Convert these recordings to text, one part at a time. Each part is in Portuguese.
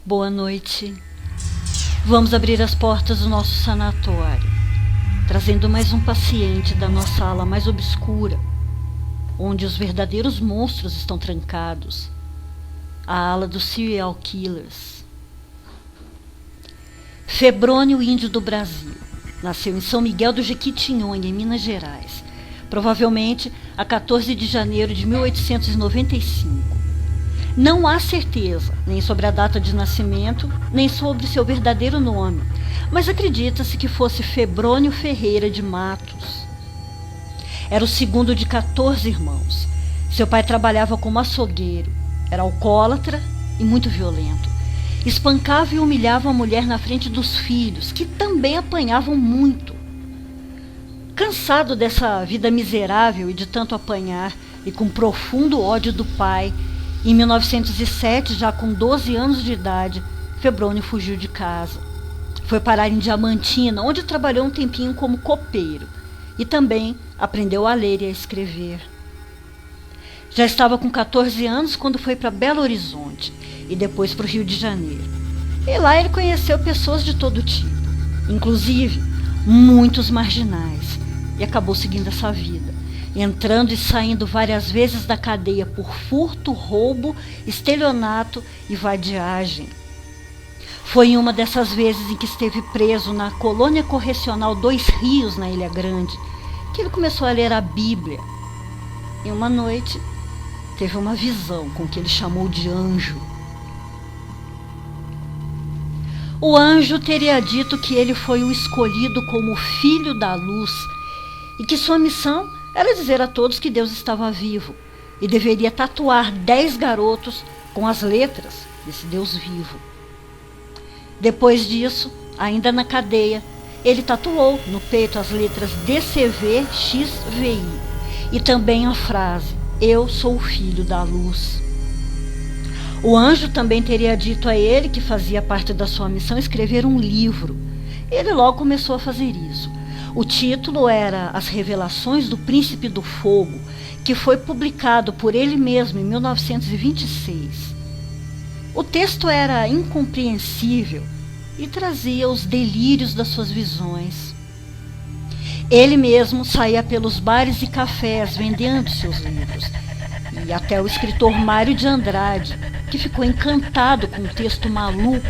Boa noite. Vamos abrir as portas do nosso sanatório, trazendo mais um paciente da nossa ala mais obscura, onde os verdadeiros monstros estão trancados, a ala dos serial killers. Febrônio, índio do Brasil, nasceu em São Miguel do Jequitinhonha, em Minas Gerais, provavelmente a 14 de janeiro de 1895. Não há certeza nem sobre a data de nascimento, nem sobre seu verdadeiro nome, mas acredita-se que fosse Febrônio Ferreira de Matos. Era o segundo de 14 irmãos. Seu pai trabalhava como açougueiro, era alcoólatra e muito violento. Espancava e humilhava a mulher na frente dos filhos, que também apanhavam muito. Cansado dessa vida miserável e de tanto apanhar, e com profundo ódio do pai, em 1907, já com 12 anos de idade, Febrônio fugiu de casa. Foi parar em Diamantina, onde trabalhou um tempinho como copeiro e também aprendeu a ler e a escrever. Já estava com 14 anos quando foi para Belo Horizonte e depois para o Rio de Janeiro. E lá ele conheceu pessoas de todo tipo, inclusive muitos marginais, e acabou seguindo essa vida, entrando e saindo várias vezes da cadeia por furto, roubo, estelionato e vadiagem. Foi em uma dessas vezes em que esteve preso na colônia correcional Dois Rios, na Ilha Grande, que ele começou a ler a Bíblia. E uma noite teve uma visão com o que ele chamou de anjo. O anjo teria dito que ele foi o escolhido como filho da luz e que sua missão era dizer a todos que Deus estava vivo e deveria tatuar 10 garotos com as letras desse Deus vivo. Depois disso, ainda na cadeia, ele tatuou no peito as letras DCVXVI e também a frase: "Eu sou o filho da luz". O anjo também teria dito a ele que fazia parte da sua missão escrever um livro. Ele logo começou a fazer isso. O título era As Revelações do Príncipe do Fogo, que foi publicado por ele mesmo em 1926. O texto era incompreensível e trazia os delírios das suas visões. Ele mesmo saía pelos bares e cafés vendendo seus livros. E até o escritor Mário de Andrade, que ficou encantado com o texto maluco,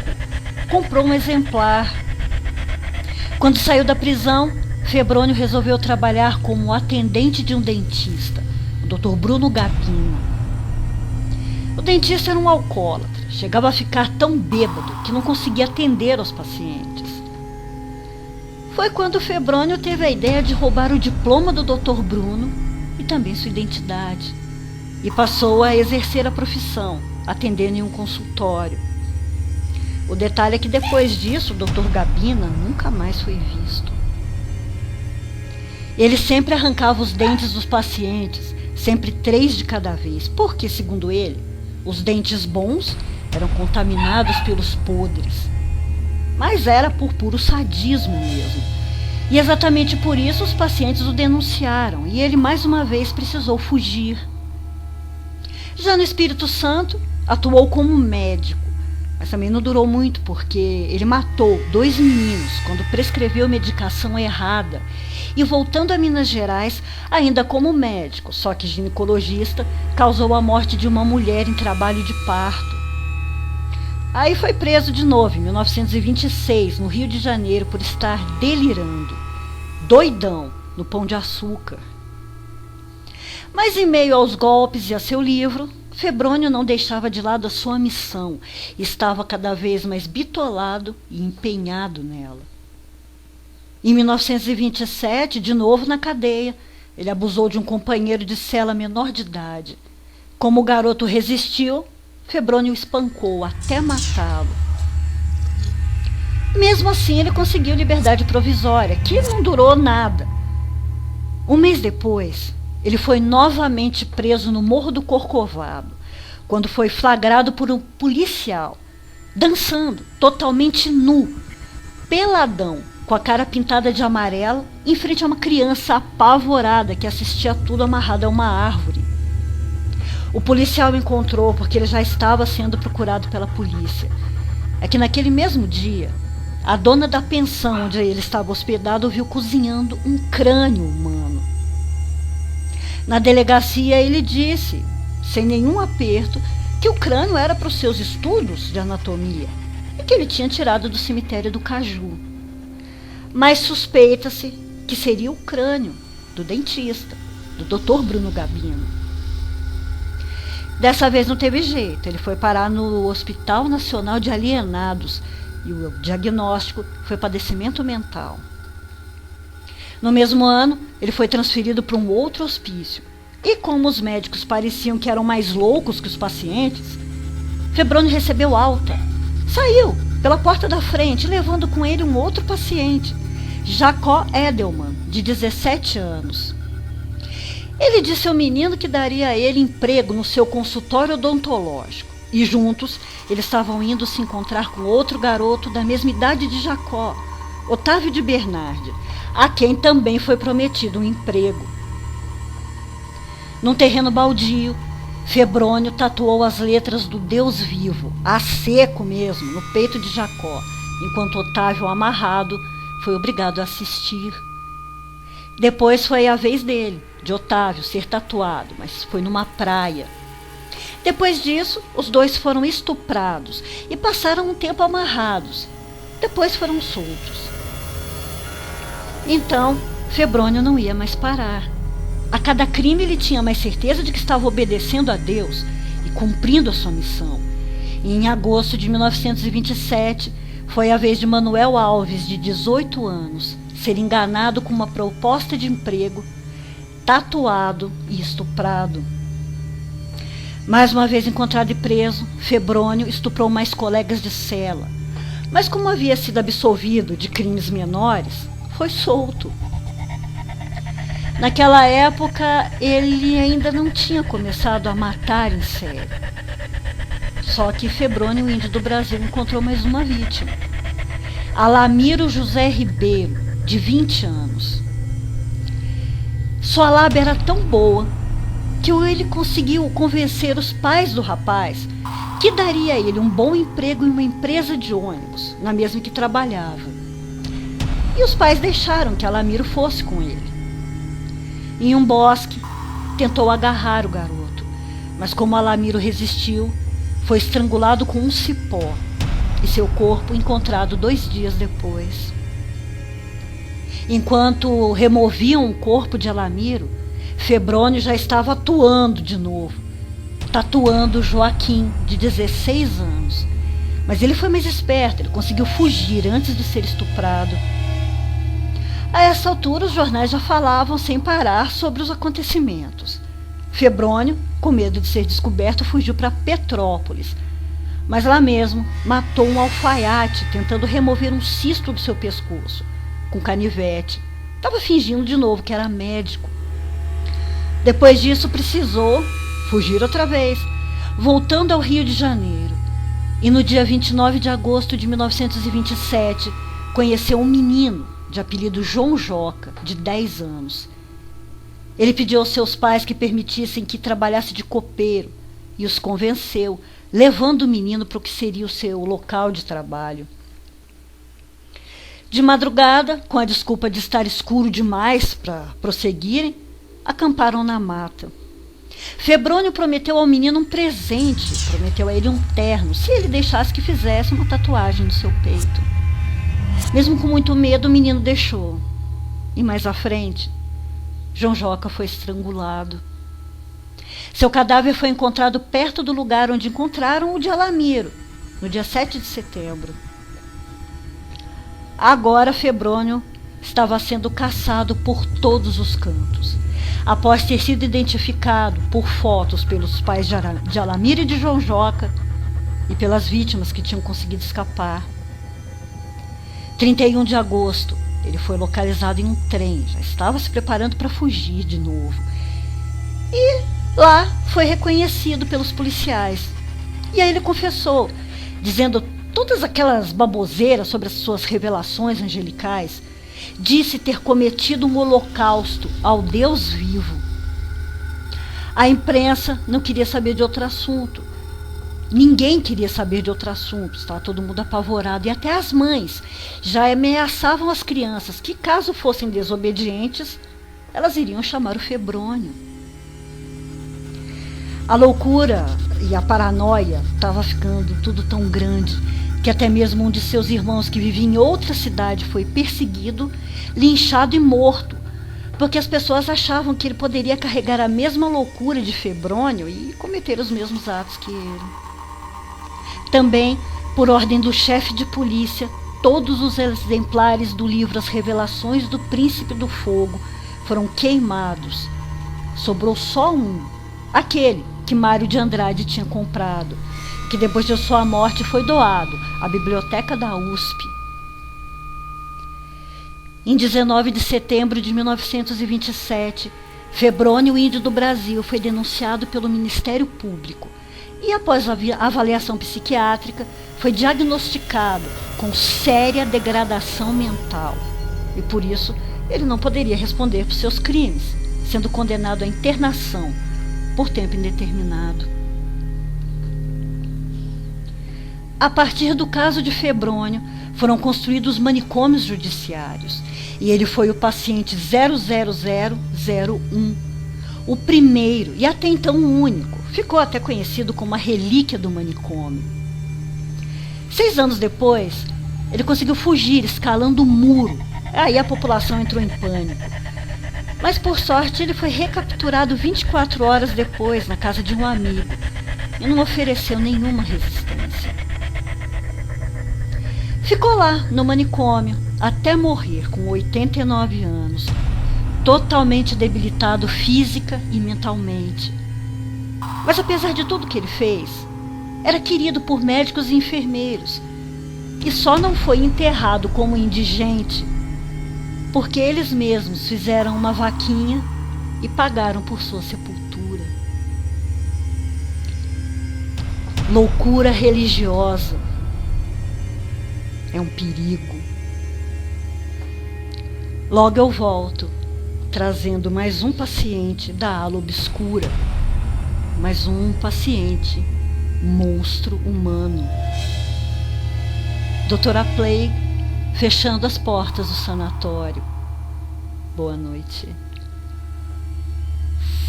comprou um exemplar. Quando saiu da prisão, Febrônio resolveu trabalhar como atendente de um dentista, o Dr. Bruno Gabino. O dentista era um alcoólatra, chegava a ficar tão bêbado que não conseguia atender aos pacientes. Foi quando Febrônio teve a ideia de roubar o diploma do Dr. Bruno e também sua identidade, e passou a exercer a profissão, atendendo em um consultório. O detalhe é que depois disso, o Dr. Gabina nunca mais foi visto. Ele sempre arrancava os dentes dos pacientes, sempre 3 de cada vez, porque, segundo ele, os dentes bons eram contaminados pelos podres. Mas era por puro sadismo mesmo. E exatamente por isso os pacientes o denunciaram e ele mais uma vez precisou fugir. Já no Espírito Santo, atuou como médico, mas também não durou muito porque ele matou 2 meninos quando prescreveu medicação errada. E voltando a Minas Gerais, ainda como médico, só que ginecologista, causou a morte de uma mulher em trabalho de parto. Aí foi preso de novo em 1926, no Rio de Janeiro, por estar delirando, doidão, no Pão de Açúcar. Mas em meio aos golpes e a seu livro, Febrônio não deixava de lado a sua missão, estava cada vez mais bitolado e empenhado nela. Em 1927, de novo na cadeia, ele abusou de um companheiro de cela menor de idade. Como o garoto resistiu, Febrônio o espancou até matá-lo. Mesmo assim, ele conseguiu liberdade provisória, que não durou nada. Um mês depois, ele foi novamente preso no Morro do Corcovado, quando foi flagrado por um policial, dançando, totalmente nu, peladão, com a cara pintada de amarelo, em frente a uma criança apavorada que assistia tudo amarrado a uma árvore. O policial o encontrou porque ele já estava sendo procurado pela polícia. É que naquele mesmo dia, a dona da pensão onde ele estava hospedado viu cozinhando um crânio humano. Na delegacia ele disse, sem nenhum aperto, que o crânio era para os seus estudos de anatomia e que ele tinha tirado do cemitério do Caju. Mas suspeita-se que seria o crânio do dentista, do Dr. Bruno Gabino. Dessa vez não teve jeito, ele foi parar no Hospital Nacional de Alienados e o diagnóstico foi padecimento mental. No mesmo ano, ele foi transferido para um outro hospício. E como os médicos pareciam que eram mais loucos que os pacientes, Febrônio recebeu alta. Saiu pela porta da frente, levando com ele um outro paciente, Jacó Edelman, de 17 anos. Ele disse ao menino que daria a ele emprego no seu consultório odontológico. E juntos, eles estavam indo se encontrar com outro garoto da mesma idade de Jacó, Otávio de Bernardi, a quem também foi prometido um emprego. Num terreno baldio, Febrônio tatuou as letras do Deus vivo, a seco mesmo, no peito de Jacó, enquanto Otávio, amarrado, foi obrigado a assistir. Depois foi a vez dele, de Otávio, ser tatuado, mas foi numa praia. Depois disso, os dois foram estuprados e passaram um tempo amarrados. Depois foram soltos. Então, Febrônio não ia mais parar. A cada crime ele tinha mais certeza de que estava obedecendo a Deus e cumprindo a sua missão. E em agosto de 1927, foi a vez de Manuel Alves, de 18 anos, ser enganado com uma proposta de emprego, tatuado e estuprado. Mais uma vez encontrado e preso, Febrônio estuprou mais colegas de cela. Mas como havia sido absolvido de crimes menores, foi solto. Naquela época, ele ainda não tinha começado a matar em série. Só que Febrônio, o índio do Brasil, encontrou mais uma vítima. Alamiro José Ribeiro, de 20 anos. Sua lábia era tão boa que ele conseguiu convencer os pais do rapaz que daria a ele um bom emprego em uma empresa de ônibus, na mesma que trabalhava. E os pais deixaram que Alamiro fosse com ele. Em um bosque, tentou agarrar o garoto, mas como Alamiro resistiu, foi estrangulado com um cipó e seu corpo encontrado 2 dias depois. Enquanto removiam o corpo de Alamiro, Febrônio já estava atuando de novo, tatuando Joaquim, de 16 anos. Mas ele foi mais esperto, ele conseguiu fugir antes de ser estuprado. A essa altura, os jornais já falavam sem parar sobre os acontecimentos. Febrônio, com medo de ser descoberto, fugiu para Petrópolis. Mas lá mesmo, matou um alfaiate tentando remover um cisto do seu pescoço, com canivete. Estava fingindo de novo que era médico. Depois disso, precisou fugir outra vez, voltando ao Rio de Janeiro. E no dia 29 de agosto de 1927, conheceu um menino de apelido João Joca, de 10 anos. Ele pediu aos seus pais que permitissem que trabalhasse de copeiro e os convenceu, levando o menino para o que seria o seu local de trabalho. De madrugada, com a desculpa de estar escuro demais para prosseguirem, acamparam na mata. Febrônio prometeu ao menino um presente, prometeu a ele um terno, se ele deixasse que fizesse uma tatuagem no seu peito. Mesmo com muito medo, o menino deixou. E mais à frente, João Joca foi estrangulado. Seu cadáver foi encontrado perto do lugar onde encontraram o de Alamiro, no dia 7 de setembro. Agora Febrônio estava sendo caçado por todos os cantos. Após ter sido identificado por fotos pelos pais de Alamiro e de João Joca e pelas vítimas que tinham conseguido escapar. 31 de agosto, ele foi localizado em um trem, já estava se preparando para fugir de novo. E lá foi reconhecido pelos policiais. E aí ele confessou, dizendo todas aquelas baboseiras sobre as suas revelações angelicais. Disse ter cometido um holocausto ao Deus vivo. A imprensa não queria saber de outro assunto. Ninguém queria saber de outro assunto. Estava todo mundo apavorado. E até as mães já ameaçavam as crianças que, caso fossem desobedientes, elas iriam chamar o Febrônio. A loucura e a paranoia estava ficando tudo tão grande que até mesmo um de seus irmãos que vivia em outra cidade foi perseguido, linchado e morto, porque as pessoas achavam que ele poderia carregar a mesma loucura de Febrônio e cometer os mesmos atos que ele. Também, por ordem do chefe de polícia, todos os exemplares do livro As Revelações do Príncipe do Fogo foram queimados. Sobrou só um, aquele que Mário de Andrade tinha comprado, que depois de sua morte foi doado à biblioteca da USP. Em 19 de setembro de 1927, Febrônio, índio do Brasil, foi denunciado pelo Ministério Público e, após a avaliação psiquiátrica, foi diagnosticado com séria degradação mental. E por isso, ele não poderia responder por seus crimes, sendo condenado à internação por tempo indeterminado. A partir do caso de Febrônio, foram construídos manicômios judiciários e ele foi o paciente 00001, o primeiro e até então o único. Ficou até conhecido como a relíquia do manicômio. 6 anos depois, ele conseguiu fugir escalando o muro. Aí a população entrou em pânico. Mas por sorte ele foi recapturado 24 horas depois na casa de um amigo e não ofereceu nenhuma resistência. Ficou lá, no manicômio, até morrer com 89 anos, totalmente debilitado física e mentalmente. Mas apesar de tudo que ele fez, era querido por médicos e enfermeiros, e só não foi enterrado como indigente porque eles mesmos fizeram uma vaquinha e pagaram por sua sepultura. Loucura religiosa é um perigo. Logo eu volto, trazendo mais um paciente da ala obscura, mais um paciente monstro humano. Doutora Plague fechando as portas do sanatório. Boa noite.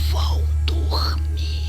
Vão dormir.